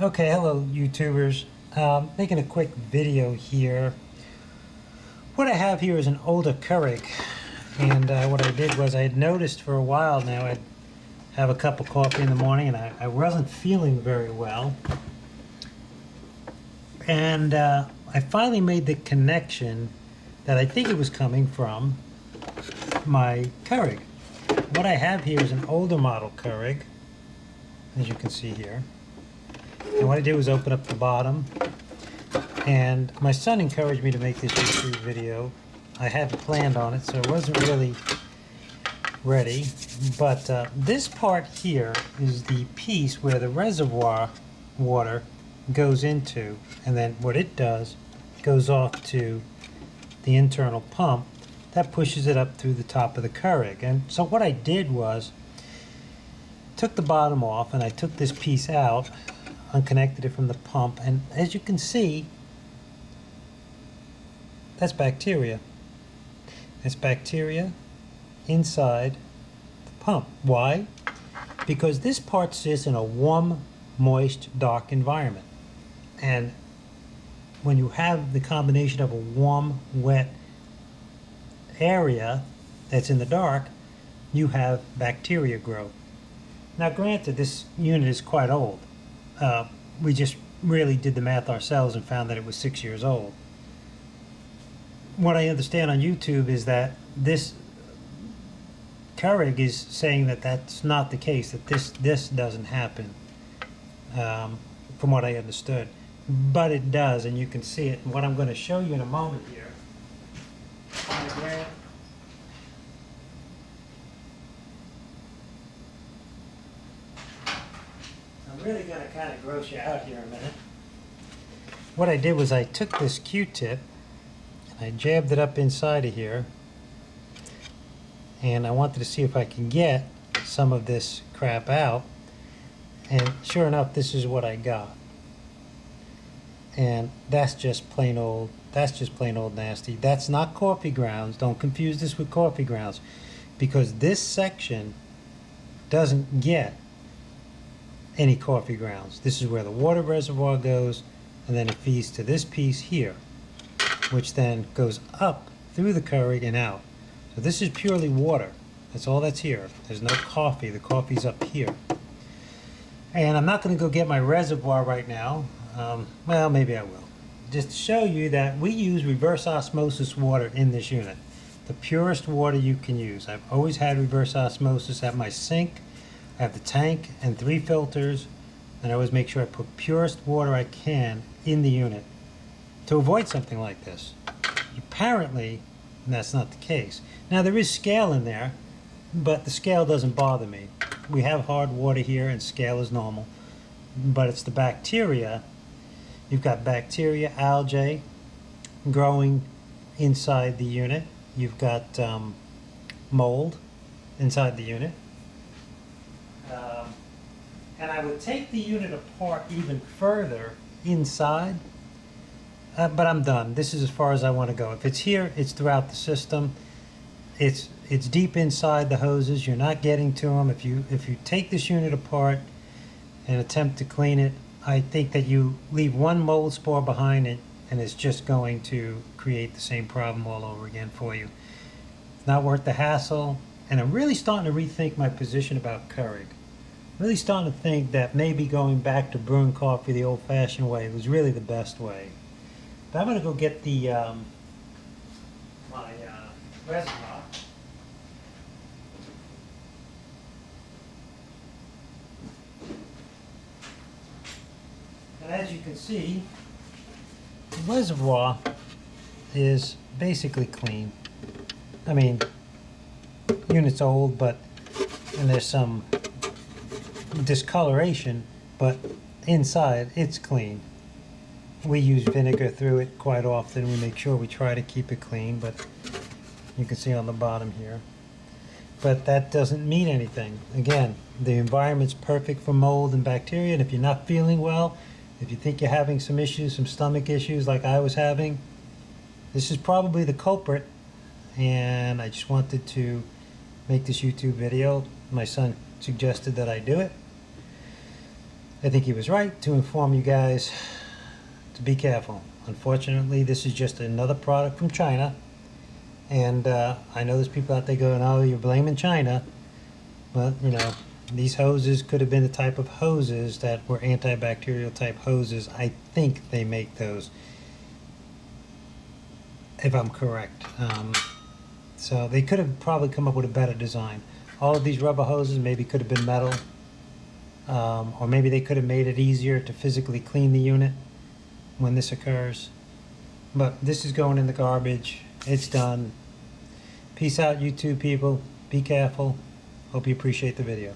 Okay, hello YouTubers. Making a quick video here. What I have here is an older Keurig, and what I did was I had noticed for a while now I'd have a cup of coffee in the morning and I wasn't feeling very well. And I finally made the connection that I think it was coming from my Keurig. What I have here is an older model Keurig, as you can see here. And what I did was open up the bottom, and my son encouraged me to make this YouTube video. I hadn't planned on it, so I wasn't really ready. But this part here is the piece where the reservoir water goes into, and then what it does goes off to the internal pump that pushes it up through the top of the Keurig. And so what I did was took the bottom off, and I took this piece out, unconnected it from the pump, and as you can see, that's bacteria. It's bacteria inside the pump. Why? Because this part sits in a warm, moist, dark environment. And when you have the combination of a warm, wet area that's in the dark, you have bacteria grow. Now granted, this unit is quite old. We just really did the math ourselves and found that it was 6 years old. What I understand on YouTube is that this Keurig is saying that that's not the case, that this doesn't happen, from what I understood. But it does, and you can see it. And what I'm going to show you in a moment here. I'm really going to kind of gross you out here a minute. What I did was I took this Q-tip and I jabbed it up inside of here, and I wanted to see if I can get some of this crap out, and sure enough, this is what I got. And that's just plain old nasty. That's not coffee grounds. Don't confuse this with coffee grounds, because this section doesn't get any coffee grounds. This is where the water reservoir goes, and then it feeds to this piece here, which then goes up through the Keurig and out. So this is purely water. That's all that's here. There's no coffee. The coffee's up here. And I'm not going to go get my reservoir right now. Well, maybe I will. Just to show you that we use reverse osmosis water in this unit. The purest water you can use. I've always had reverse osmosis at my sink. I have the tank and 3 filters, and I always make sure I put purest water I can in the unit to avoid something like this. Apparently, that's not the case. Now, there is scale in there, but the scale doesn't bother me. We have hard water here, and scale is normal. But it's the bacteria. You've got bacteria, algae growing inside the unit. You've got mold inside the unit. And I would take the unit apart even further inside, but I'm done. This is as far as I want to go. If it's here, it's throughout the system. It's deep inside the hoses. You're not getting to them. If you take this unit apart and attempt to clean it, I think that you leave one mold spore behind it, and it's just going to create the same problem all over again for you. It's not worth the hassle, and I'm really starting to rethink my position about Keurig. Really starting to think that maybe going back to brewing coffee the old-fashioned way was really the best way. But I'm going to go get the my reservoir. And as you can see, the reservoir is basically clean. I mean, unit's old, and there's some discoloration, but inside it's clean. We use vinegar through it quite often. We make sure we try to keep it clean, but you can see on the bottom here. But that doesn't mean anything. Again, the environment's perfect for mold and bacteria, and if you're not feeling well, if you think you're having some issues, some stomach issues like I was having, this is probably the culprit. And I just wanted to make this YouTube video. My son suggested that I do it. I think he was right to inform you guys to be careful. Unfortunately, this is just another product from China. And I know there's people out there going, oh, you're blaming China. But, you know, these hoses could have been the type of hoses that were antibacterial type hoses. I think they make those, if I'm correct. So they could have probably come up with a better design. All of these rubber hoses maybe could have been metal. Or maybe they could have made it easier to physically clean the unit when this occurs. But this is going in the garbage. It's done. Peace out, YouTube people. Be careful. Hope you appreciate the video.